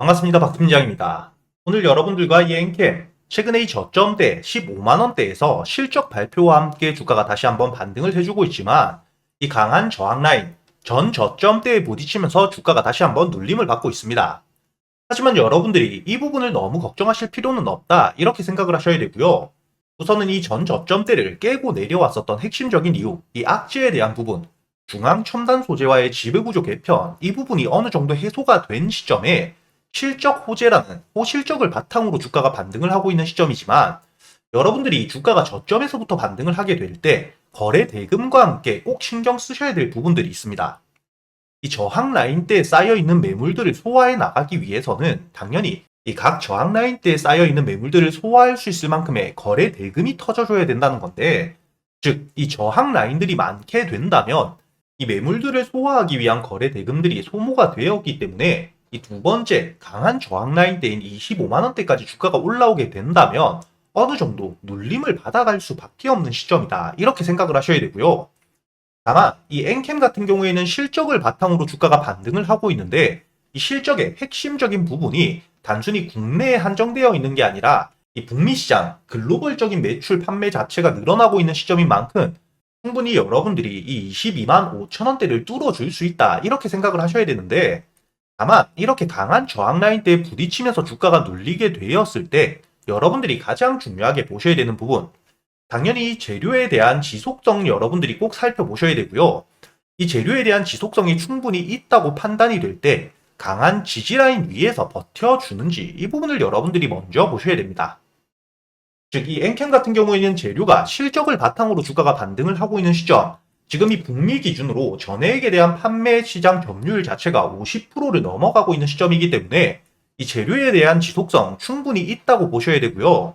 반갑습니다. 박팀장입니다. 오늘 여러분들과 이 엔캠, 최근에 이 저점대 15만원대에서 실적 발표와 함께 주가가 다시 한번 반등을 해주고 있지만 이 강한 저항 라인, 전 저점대에 부딪히면서 주가가 다시 한번 눌림을 받고 있습니다. 하지만 여러분들이 이 부분을 너무 걱정하실 필요는 없다 이렇게 생각을 하셔야 되고요. 우선은 이 전 저점대를 깨고 내려왔었던 핵심적인 이유, 이 악재에 대한 부분, 중앙 첨단 소재와의 지배구조 개편, 이 부분이 어느 정도 해소가 된 시점에 실적 호재라는 호실적을 바탕으로 주가가 반등을 하고 있는 시점이지만 여러분들이 주가가 저점에서부터 반등을 하게 될 때 거래 대금과 함께 꼭 신경 쓰셔야 될 부분들이 있습니다. 이 저항 라인대에 쌓여있는 매물들을 소화해 나가기 위해서는 당연히 이 각 저항 라인대에 쌓여있는 매물들을 소화할 수 있을 만큼의 거래 대금이 터져줘야 된다는 건데, 즉 이 저항 라인들이 많게 된다면 이 매물들을 소화하기 위한 거래 대금들이 소모가 되었기 때문에 이 두 번째 강한 저항 라인대인 25만원대까지 주가가 올라오게 된다면 어느 정도 눌림을 받아갈 수밖에 없는 시점이다 이렇게 생각을 하셔야 되고요. 다만 이 엔캠 같은 경우에는 실적을 바탕으로 주가가 반등을 하고 있는데 이 실적의 핵심적인 부분이 단순히 국내에 한정되어 있는 게 아니라 이 북미 시장 글로벌적인 매출 판매 자체가 늘어나고 있는 시점인 만큼 충분히 여러분들이 이 22만 5천원대를 뚫어줄 수 있다 이렇게 생각을 하셔야 되는데, 다만 이렇게 강한 저항 라인대에 부딪히면서 주가가 눌리게 되었을 때 여러분들이 가장 중요하게 보셔야 되는 부분, 당연히 재료에 대한 지속성 여러분들이 꼭 살펴보셔야 되고요. 이 재료에 대한 지속성이 충분히 있다고 판단이 될 때 강한 지지라인 위에서 버텨주는지 이 부분을 여러분들이 먼저 보셔야 됩니다. 즉 이 엔캠 같은 경우에는 재료가 실적을 바탕으로 주가가 반등을 하고 있는 시점, 지금 이 북미 기준으로 전해액에 대한 판매 시장 점유율 자체가 50%를 넘어가고 있는 시점이기 때문에 이 재료에 대한 지속성 충분히 있다고 보셔야 되고요.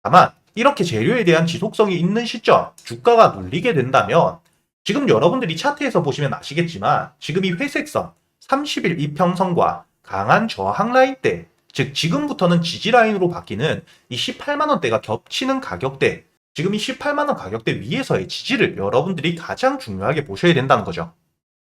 다만 이렇게 재료에 대한 지속성이 있는 시점, 주가가 눌리게 된다면 지금 여러분들이 차트에서 보시면 아시겠지만 지금 이 회색선 30일 이평선과 강한 저항 라인대, 즉 지금부터는 지지라인으로 바뀌는 이 18만원대가 겹치는 가격대, 지금 이 18만원 가격대 위에서의 지지를 여러분들이 가장 중요하게 보셔야 된다는 거죠.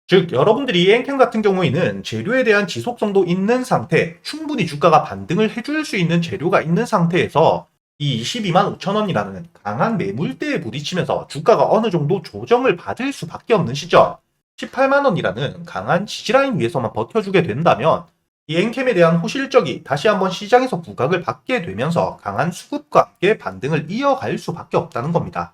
즉 여러분들이 이 엔캠 같은 경우에는 재료에 대한 지속성도 있는 상태, 충분히 주가가 반등을 해줄 수 있는 재료가 있는 상태에서 이 22만 5천원이라는 강한 매물대에 부딪히면서 주가가 어느 정도 조정을 받을 수밖에 없는 시점, 18만원이라는 강한 지지라인 위에서만 버텨주게 된다면 이 엔캠에 대한 호실적이 다시 한번 시장에서 부각을 받게 되면서 강한 수급과 함께 반등을 이어갈 수밖에 없다는 겁니다.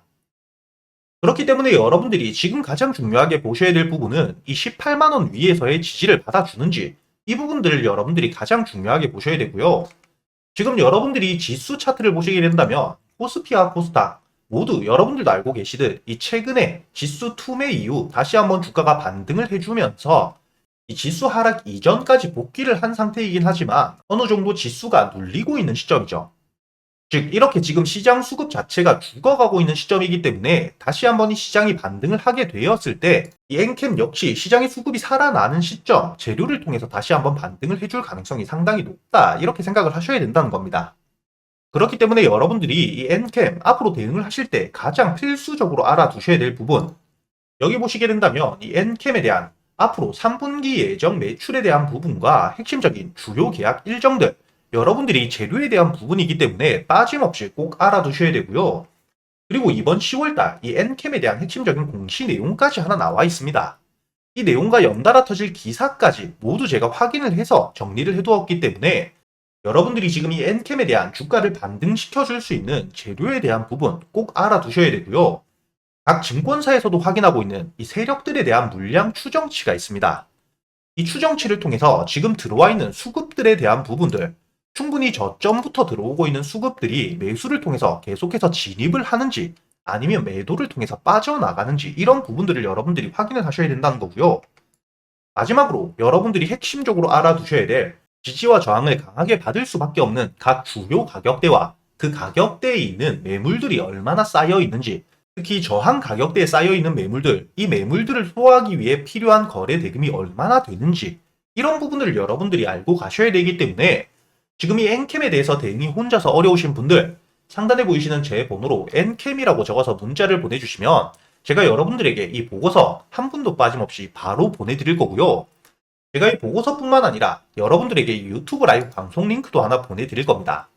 그렇기 때문에 여러분들이 지금 가장 중요하게 보셔야 될 부분은 이 18만원 위에서의 지지를 받아주는지, 이 부분들을 여러분들이 가장 중요하게 보셔야 되고요. 지금 여러분들이 지수 차트를 보시게 된다면 코스피와 코스닥 모두 여러분들도 알고 계시듯 이 최근에 지수 투매 이후 다시 한번 주가가 반등을 해주면서 이 지수 하락 이전까지 복귀를 한 상태이긴 하지만 어느 정도 지수가 눌리고 있는 시점이죠. 즉 이렇게 지금 시장 수급 자체가 죽어가고 있는 시점이기 때문에 다시 한번 이 시장이 반등을 하게 되었을 때 이 엔캠 역시 시장의 수급이 살아나는 시점, 재료를 통해서 다시 한번 반등을 해줄 가능성이 상당히 높다 이렇게 생각을 하셔야 된다는 겁니다. 그렇기 때문에 여러분들이 이 엔캠 앞으로 대응을 하실 때 가장 필수적으로 알아두셔야 될 부분, 여기 보시게 된다면 이 엔캠에 대한 앞으로 3분기 예정 매출에 대한 부분과 핵심적인 주요 계약 일정들, 여러분들이 재료에 대한 부분이기 때문에 빠짐없이 꼭 알아두셔야 되고요. 그리고 이번 10월달 이 엔캠에 대한 핵심적인 공시 내용까지 하나 나와 있습니다. 이 내용과 연달아 터질 기사까지 모두 제가 확인을 해서 정리를 해두었기 때문에 여러분들이 지금 이 엔캠에 대한 주가를 반등시켜줄 수 있는 재료에 대한 부분 꼭 알아두셔야 되고요. 각 증권사에서도 확인하고 있는 이 세력들에 대한 물량 추정치가 있습니다. 이 추정치를 통해서 지금 들어와 있는 수급들에 대한 부분들, 충분히 저점부터 들어오고 있는 수급들이 매수를 통해서 계속해서 진입을 하는지 아니면 매도를 통해서 빠져나가는지 이런 부분들을 여러분들이 확인을 하셔야 된다는 거고요. 마지막으로 여러분들이 핵심적으로 알아두셔야 될 지지와 저항을 강하게 받을 수밖에 없는 각 주요 가격대와 그 가격대에 있는 매물들이 얼마나 쌓여 있는지, 특히 저항 가격대에 쌓여 있는 매물들, 이 매물들을 소화하기 위해 필요한 거래 대금이 얼마나 되는지 이런 부분을 여러분들이 알고 가셔야 되기 때문에 지금 이 엔캠에 대해서 대응이 혼자서 어려우신 분들 상단에 보이시는 제 번호로 엔캠이라고 적어서 문자를 보내주시면 제가 여러분들에게 이 보고서 한 분도 빠짐없이 바로 보내드릴 거고요. 제가 이 보고서뿐만 아니라 여러분들에게 이 유튜브 라이브 방송 링크도 하나 보내드릴 겁니다.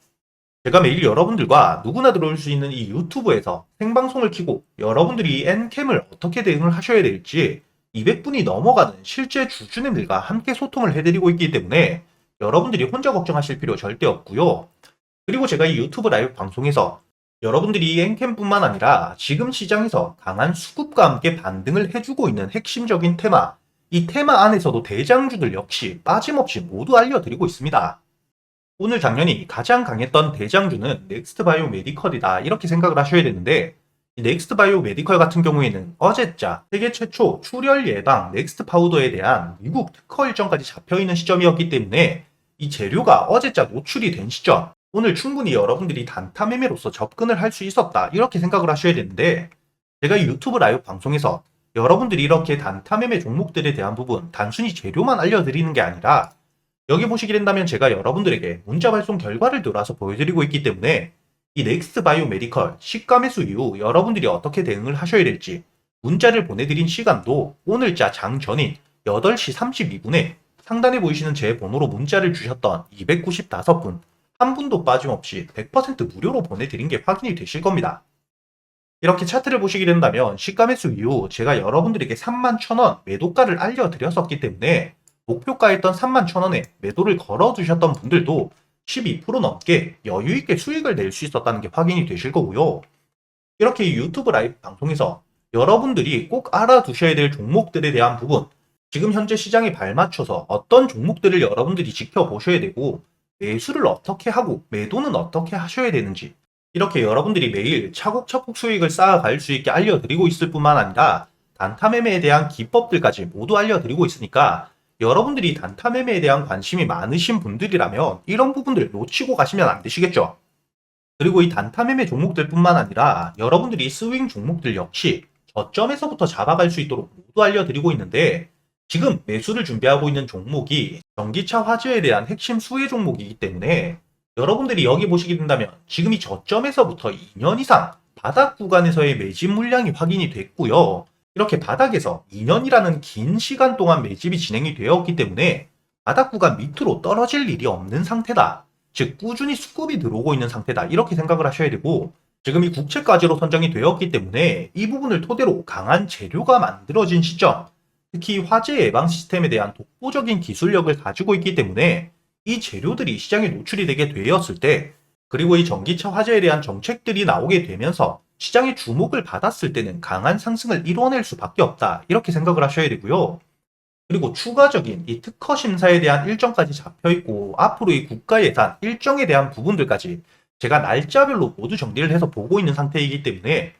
제가 매일 여러분들과 누구나 들어올 수 있는 이 유튜브에서 생방송을 켜고 여러분들이 엔캠을 어떻게 대응을 하셔야 될지 200분이 넘어가는 실제 주주님들과 함께 소통을 해드리고 있기 때문에 여러분들이 혼자 걱정하실 필요 절대 없고요. 그리고 제가 이 유튜브 라이브 방송에서 여러분들이 엔캠뿐만 아니라 지금 시장에서 강한 수급과 함께 반등을 해주고 있는 핵심적인 테마, 이 테마 안에서도 대장주들 역시 빠짐없이 모두 알려드리고 있습니다. 오늘 장면이 가장 강했던 대장주는 넥스트바이오 메디컬이다 이렇게 생각을 하셔야 되는데, 이 넥스트바이오 메디컬 같은 경우에는 어제자 세계 최초 출혈 예방 넥스트 파우더에 대한 미국 특허 일정까지 잡혀있는 시점이었기 때문에 이 재료가 어제자 노출이 된 시점, 오늘 충분히 여러분들이 단타 매매로서 접근을 할 수 있었다 이렇게 생각을 하셔야 되는데, 제가 이 유튜브 라이브 방송에서 여러분들이 이렇게 단타 매매 종목들에 대한 부분 단순히 재료만 알려드리는 게 아니라 여기 보시게 된다면 제가 여러분들에게 문자 발송 결과를 돌아서 보여드리고 있기 때문에 이 넥스트 바이오 메디컬 시가 매수 이후 여러분들이 어떻게 대응을 하셔야 될지 문자를 보내드린 시간도 오늘자 장 전인 8시 32분에 상단에 보이시는 제 번호로 문자를 주셨던 295분 한 분도 빠짐없이 100% 무료로 보내드린 게 확인이 되실 겁니다. 이렇게 차트를 보시게 된다면 시가 매수 이후 제가 여러분들에게 31,000원 매도가를 알려드렸었기 때문에 목표가였던 31,000원에 매도를 걸어두셨던 분들도 12% 넘게 여유있게 수익을 낼 수 있었다는 게 확인이 되실 거고요. 이렇게 유튜브 라이브 방송에서 여러분들이 꼭 알아두셔야 될 종목들에 대한 부분, 지금 현재 시장에 발맞춰서 어떤 종목들을 여러분들이 지켜보셔야 되고 매수를 어떻게 하고 매도는 어떻게 하셔야 되는지, 이렇게 여러분들이 매일 차곡차곡 수익을 쌓아갈 수 있게 알려드리고 있을 뿐만 아니라 단타 매매에 대한 기법들까지 모두 알려드리고 있으니까 여러분들이 단타 매매에 대한 관심이 많으신 분들이라면 이런 부분들 놓치고 가시면 안 되시겠죠. 그리고 이 단타 매매 종목들 뿐만 아니라 여러분들이 스윙 종목들 역시 저점에서부터 잡아갈 수 있도록 모두 알려드리고 있는데, 지금 매수를 준비하고 있는 종목이 전기차 화재에 대한 핵심 수혜 종목이기 때문에 여러분들이 여기 보시게 된다면 지금 이 저점에서부터 2년 이상 바닥 구간에서의 매집 물량이 확인이 됐고요. 이렇게 바닥에서 2년이라는 긴 시간 동안 매집이 진행이 되었기 때문에 바닥 구간 밑으로 떨어질 일이 없는 상태다. 즉 꾸준히 수급이 들어오고 있는 상태다 이렇게 생각을 하셔야 되고, 지금 이 국채까지로 선정이 되었기 때문에 이 부분을 토대로 강한 재료가 만들어진 시점, 특히 화재 예방 시스템에 대한 독보적인 기술력을 가지고 있기 때문에 이 재료들이 시장에 노출이 되게 되었을 때, 그리고 이 전기차 화재에 대한 정책들이 나오게 되면서 시장의 주목을 받았을 때는 강한 상승을 이뤄낼 수밖에 없다 이렇게 생각을 하셔야 되고요. 그리고 추가적인 이 특허 심사에 대한 일정까지 잡혀 있고 앞으로 이 국가 예산 일정에 대한 부분들까지 제가 날짜별로 모두 정리를 해서 보고 있는 상태이기 때문에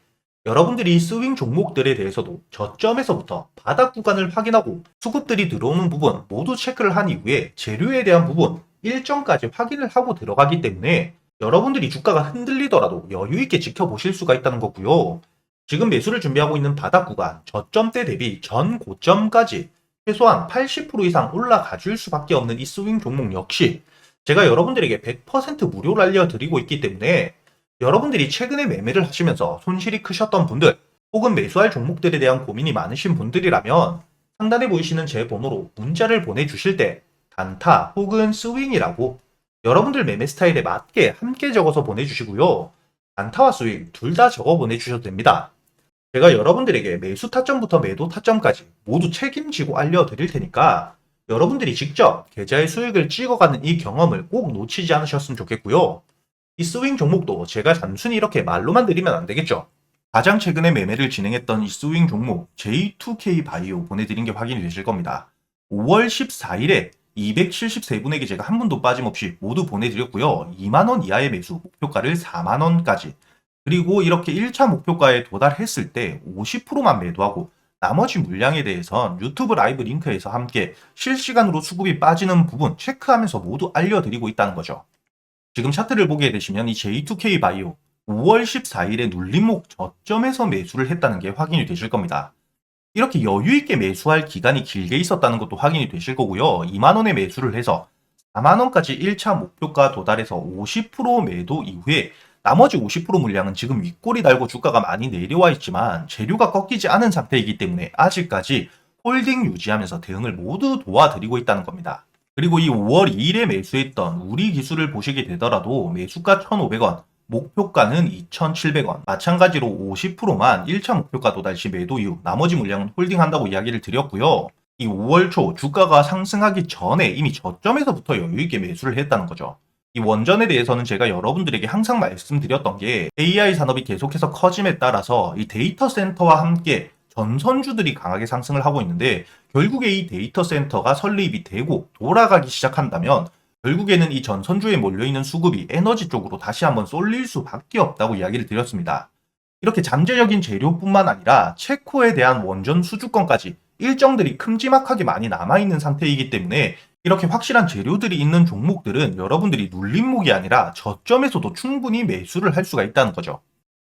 여러분들이 이 스윙 종목들에 대해서도 저점에서부터 바닥 구간을 확인하고 수급들이 들어오는 부분 모두 체크를 한 이후에 재료에 대한 부분 일정까지 확인을 하고 들어가기 때문에 여러분들이 주가가 흔들리더라도 여유있게 지켜보실 수가 있다는 거고요. 지금 매수를 준비하고 있는 바닥 구간 저점대 대비 전 고점까지 최소한 80% 이상 올라가 줄 수밖에 없는 이 스윙 종목 역시 제가 여러분들에게 100% 무료로 알려드리고 있기 때문에 여러분들이 최근에 매매를 하시면서 손실이 크셨던 분들 혹은 매수할 종목들에 대한 고민이 많으신 분들이라면 상단에 보이시는 제 번호로 문자를 보내주실 때 단타 혹은 스윙이라고 여러분들 매매 스타일에 맞게 함께 적어서 보내주시고요. 단타와 스윙 둘 다 적어 보내주셔도 됩니다. 제가 여러분들에게 매수 타점부터 매도 타점까지 모두 책임지고 알려드릴 테니까 여러분들이 직접 계좌의 수익을 찍어가는 이 경험을 꼭 놓치지 않으셨으면 좋겠고요. 이 스윙 종목도 제가 단순히 이렇게 말로만 드리면 안 되겠죠. 가장 최근에 매매를 진행했던 이 스윙 종목 J2K 바이오 보내드린 게 확인이 되실 겁니다. 5월 14일에 273분에게 제가 한 분도 빠짐없이 모두 보내드렸고요. 2만원 이하의 매수 목표가를 4만원까지, 그리고 이렇게 1차 목표가에 도달했을 때 50%만 매도하고 나머지 물량에 대해선 유튜브 라이브 링크에서 함께 실시간으로 수급이 빠지는 부분 체크하면서 모두 알려드리고 있다는 거죠. 지금 차트를 보게 되시면 이 J2K 바이오 5월 14일에 눌림목 저점에서 매수를 했다는 게 확인이 되실 겁니다. 이렇게 여유있게 매수할 기간이 길게 있었다는 것도 확인이 되실 거고요. 2만원에 매수를 해서 4만원까지 1차 목표가 도달해서 50% 매도 이후에 나머지 50% 물량은 지금 윗골이 달고 주가가 많이 내려와 있지만 재료가 꺾이지 않은 상태이기 때문에 아직까지 홀딩 유지하면서 대응을 모두 도와드리고 있다는 겁니다. 그리고 이 5월 2일에 매수했던 우리 기술을 보시게 되더라도 매수가 1,500원, 목표가는 2,700원. 마찬가지로 50%만 1차 목표가 도달 시 매도 이후 나머지 물량은 홀딩한다고 이야기를 드렸고요. 이 5월 초 주가가 상승하기 전에 이미 저점에서부터 여유있게 매수를 했다는 거죠. 이 원전에 대해서는 제가 여러분들에게 항상 말씀드렸던 게 AI 산업이 계속해서 커짐에 따라서 이 데이터 센터와 함께 전선주들이 강하게 상승을 하고 있는데 결국에 이 데이터 센터가 설립이 되고 돌아가기 시작한다면 결국에는 이 전선주에 몰려있는 수급이 에너지 쪽으로 다시 한번 쏠릴 수밖에 없다고 이야기를 드렸습니다. 이렇게 잠재적인 재료뿐만 아니라 체코에 대한 원전 수주권까지 일정들이 큼지막하게 많이 남아있는 상태이기 때문에 이렇게 확실한 재료들이 있는 종목들은 여러분들이 눌림목이 아니라 저점에서도 충분히 매수를 할 수가 있다는 거죠.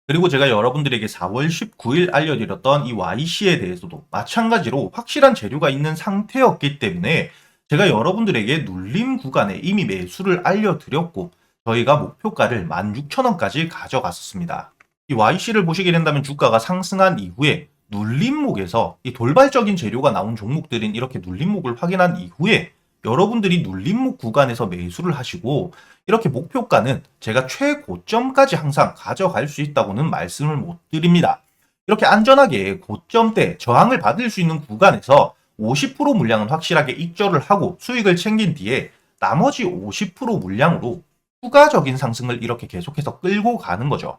그리고 제가 여러분들에게 4월 19일 알려드렸던 이 YC에 대해서도 마찬가지로 확실한 재료가 있는 상태였기 때문에 제가 여러분들에게 눌림 구간에 이미 매수를 알려드렸고 저희가 목표가를 16,000원까지 가져갔었습니다. 이 YC를 보시게 된다면 주가가 상승한 이후에 눌림목에서 이 돌발적인 재료가 나온 종목들인 이렇게 눌림목을 확인한 이후에 여러분들이 눌림목 구간에서 매수를 하시고 이렇게 목표가는 제가 최고점까지 항상 가져갈 수 있다고는 말씀을 못 드립니다. 이렇게 안전하게 고점대 저항을 받을 수 있는 구간에서 50% 물량은 확실하게 익절을 하고 수익을 챙긴 뒤에 나머지 50% 물량으로 추가적인 상승을 이렇게 계속해서 끌고 가는 거죠.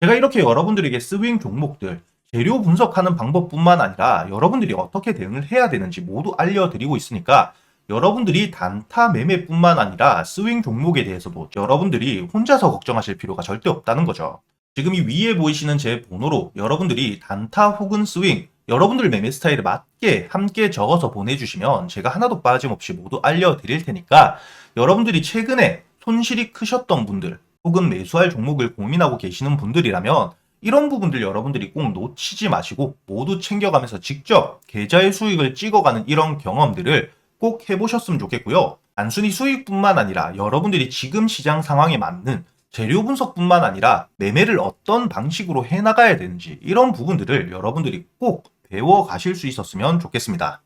제가 이렇게 여러분들에게 스윙 종목들, 재료 분석하는 방법뿐만 아니라 여러분들이 어떻게 대응을 해야 되는지 모두 알려드리고 있으니까 여러분들이 단타 매매뿐만 아니라 스윙 종목에 대해서도 여러분들이 혼자서 걱정하실 필요가 절대 없다는 거죠. 지금 이 위에 보이시는 제 번호로 여러분들이 단타 혹은 스윙, 여러분들 매매 스타일에 맞게 함께 적어서 보내주시면 제가 하나도 빠짐없이 모두 알려드릴 테니까 여러분들이 최근에 손실이 크셨던 분들 혹은 매수할 종목을 고민하고 계시는 분들이라면 이런 부분들 여러분들이 꼭 놓치지 마시고 모두 챙겨가면서 직접 계좌의 수익을 찍어가는 이런 경험들을 꼭 해보셨으면 좋겠고요. 단순히 수익뿐만 아니라 여러분들이 지금 시장 상황에 맞는 재료 분석뿐만 아니라 매매를 어떤 방식으로 해나가야 되는지 이런 부분들을 여러분들이 꼭 배워 가실 수 있었으면 좋겠습니다.